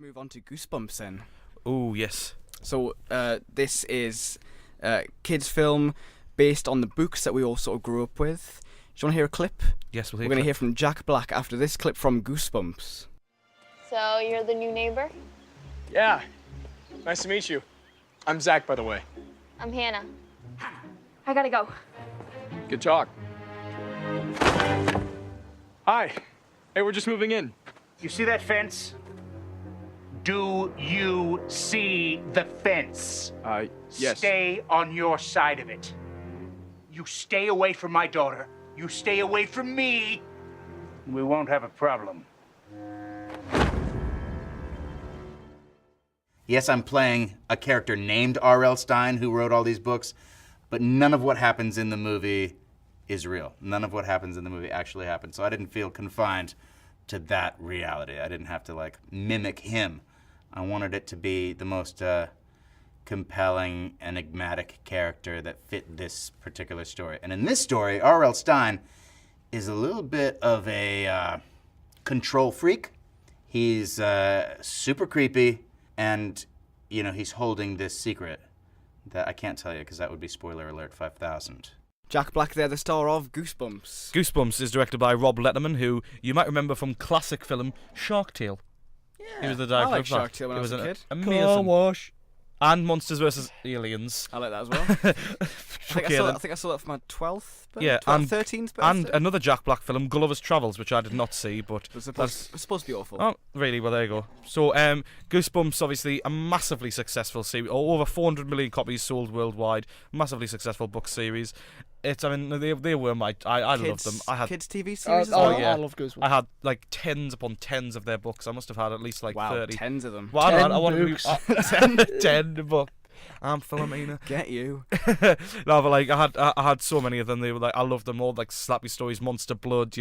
Let's move on to Goosebumps then. Oh, yes. So this is a kids' film based on the books that we all sort of grew up with. Do you want to hear a clip? Yes, We're going to hear from Jack Black after this clip from Goosebumps. So, you're the new neighbor? Yeah. Nice to meet you. I'm Zach, by the way. I'm Hannah. I gotta go. Good talk. Hi. Hey, we're just moving in. You see that fence? Do you see the fence? Yes. Stay on your side of it. You stay away from my daughter. You stay away from me. We won't have a problem. Yes, I'm playing a character named R.L. Stine who wrote all these books, but none of what happens in the movie is real. None of what happens in the movie actually happened, so I didn't feel confined to that reality. I didn't have to, mimic him. I wanted it to be the most compelling, enigmatic character that fit this particular story. And in this story, R.L. Stine is a little bit of a control freak. He's super creepy, and, he's holding this secret that I can't tell you because that would be spoiler alert 5000. Jack Black there, the star of Goosebumps. Goosebumps is directed by Rob Letterman, who you might remember from classic film Shark Tale. Yeah, He was the director I like of that. Shark Tale when I was a an kid. Amazing. Wash. And Monsters vs. Aliens. I like that as well. I think I saw that for my 12th birthday. Yeah, 13th birthday. And another Jack Black film, Gulliver's Travels, which I did not see, but It's supposed to be awful. Oh, really? Well, there you go. So, Goosebumps, obviously, a massively successful series. Over 400 million copies sold worldwide. Massively successful book series. They were my... I loved them. I had kids TV series as Oh, well? yeah. I love Goosebumps. I had tens upon tens of their books. I must have had at least Wow, 30. tens of them. Well, I don't know, 10 I wanted books. to be 10 book. I'm Philomena. Get you. No, but I had so many of them. They were I loved them all. Slappy Stories, Monster Blood,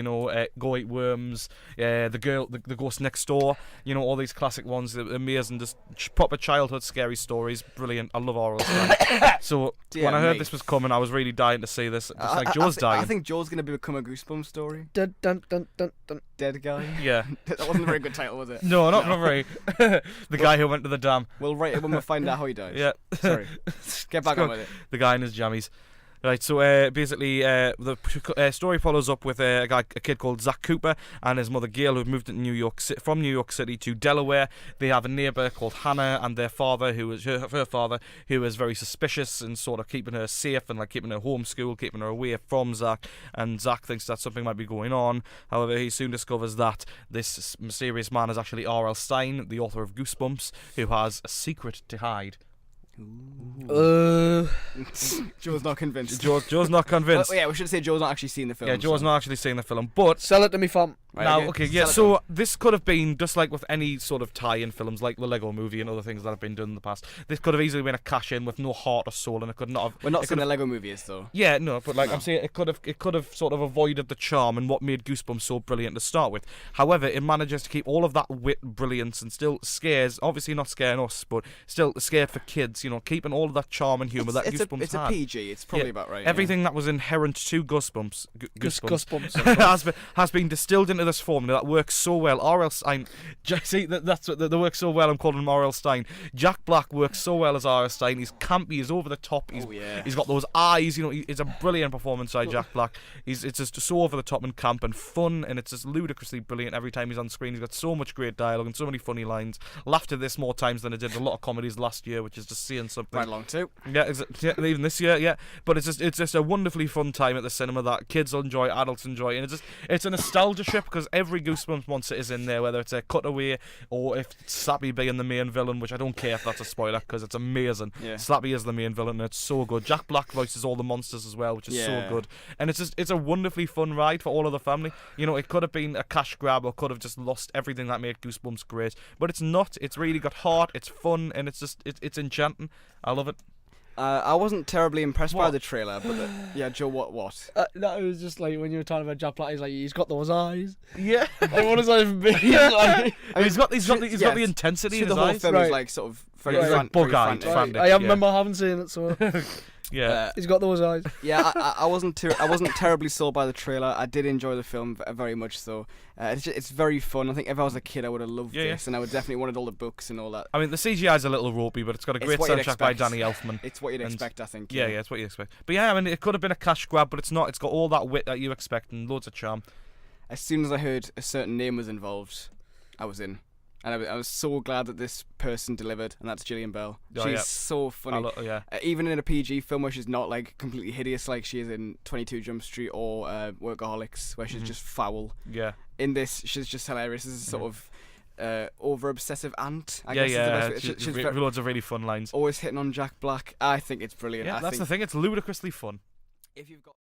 Go Eat Worms, the Ghost Next Door. All these classic ones. They're amazing, just proper childhood scary stories. Brilliant. I love R.L. Stine. So when I heard this was coming, I was really dying to see this. Just like Joe's dying. I think Joe's gonna become a Goosebumps story. Dun, dun, dun, dun, dun. Dead guy. Yeah. That wasn't a very good title, was it? No, not very. The guy who went to the dam. We'll write it when we find out how he dies. Yeah. Sorry. Get back on with it. The guy in his jammies. Right, so basically the story follows up with a kid called Zach Cooper and his mother Gail, who've moved from New York City to Delaware. They have a neighbour called Hannah, and their father, who is her father, who is very suspicious and sort of keeping her safe and keeping her homeschooled, keeping her away from Zach. And Zach thinks that something might be going on. However, he soon discovers that this mysterious man is actually R.L. Stine, the author of Goosebumps, who has a secret to hide. Joe's not convinced. Joe's not convinced. Well, yeah, we should say Joe's not actually seen the film. Yeah, Joe's not actually seen the film, but Sell it to me, fam. Right, now, okay. okay, yeah. So this could have been just like with any sort of tie-in films, like the Lego Movie and other things that have been done in the past. This could have easily been a cash-in with no heart or soul, and it could not have. We're not seeing the Lego movies though. Yeah, no, but I'm saying it could have sort of avoided the charm and what made Goosebumps so brilliant to start with. However, it manages to keep all of that wit, brilliance, and still scares. Obviously, not scaring us, but still scared for kids. Keeping all of that charm and humour that Goosebumps It's had. a PG. It's probably about right. Everything that was inherent to Goosebumps, Goosebumps. has been distilled into this formula that works so well. R.L. Stine, see, that's what they work so well. I'm calling him R.L. Stine. Jack Black works so well as R.L. Stine. He's campy. He's over the top. He's got those eyes. It's a brilliant performance by Jack Black. It's just so over the top and camp and fun, and it's just ludicrously brilliant every time he's on screen. He's got so much great dialogue and so many funny lines. Laughed at this more times than I did a lot of comedies last year, which is just seeing something. Right along too. Yeah, even this year, yeah. But it's just a wonderfully fun time at the cinema that kids will enjoy, adults enjoy, and it's a nostalgia trip because every Goosebumps monster is in there, whether it's a cutaway or if Slappy being the main villain, which I don't care if that's a spoiler because it's amazing. Yeah. Slappy is the main villain and it's so good. Jack Black voices all the monsters as well, which is so good, and it's a wonderfully fun ride for all of the family. It could have been a cash grab or could have just lost everything that made Goosebumps great, but it's not. It's really got heart, it's fun, and it's enchanting. I love it. I wasn't terribly impressed by the trailer, but yeah, Joe, what? No, it was just like when you were talking about Jack Black, he's got those eyes. Yeah. What does that even mean? He's got the intensity in the his whole eyes. film is sort of very Bug-eyed, frantic. frantic. I remember having seen it, so. Yeah. He's got those eyes. Yeah, I wasn't terribly sold by the trailer. I did enjoy the film very much so. It's very fun. I think if I was a kid, I would have loved this, and I would definitely wanted all the books and all that. I mean, the CGI is a little ropey, but it's got a great what you'd soundtrack by expect. Danny Elfman. It's what you'd expect, I think. Yeah, it's what you expect. But yeah, I mean, it could have been a cash grab, but it's not. It's got all that wit that you expect and loads of charm. As soon as I heard a certain name was involved, I was in. And I was so glad that this person delivered, and that's Jillian Bell. She's so funny. Even in a PG film where she's not like completely hideous like she is in 22 Jump Street or Workaholics, where she's just foul. Yeah. In this, she's just hilarious. This is sort of over-obsessive aunt, I guess. Yeah. Is the best way. She's loads of really fun lines. always hitting on Jack Black. I think it's brilliant. Yeah, that's the thing. It's ludicrously fun. If you've got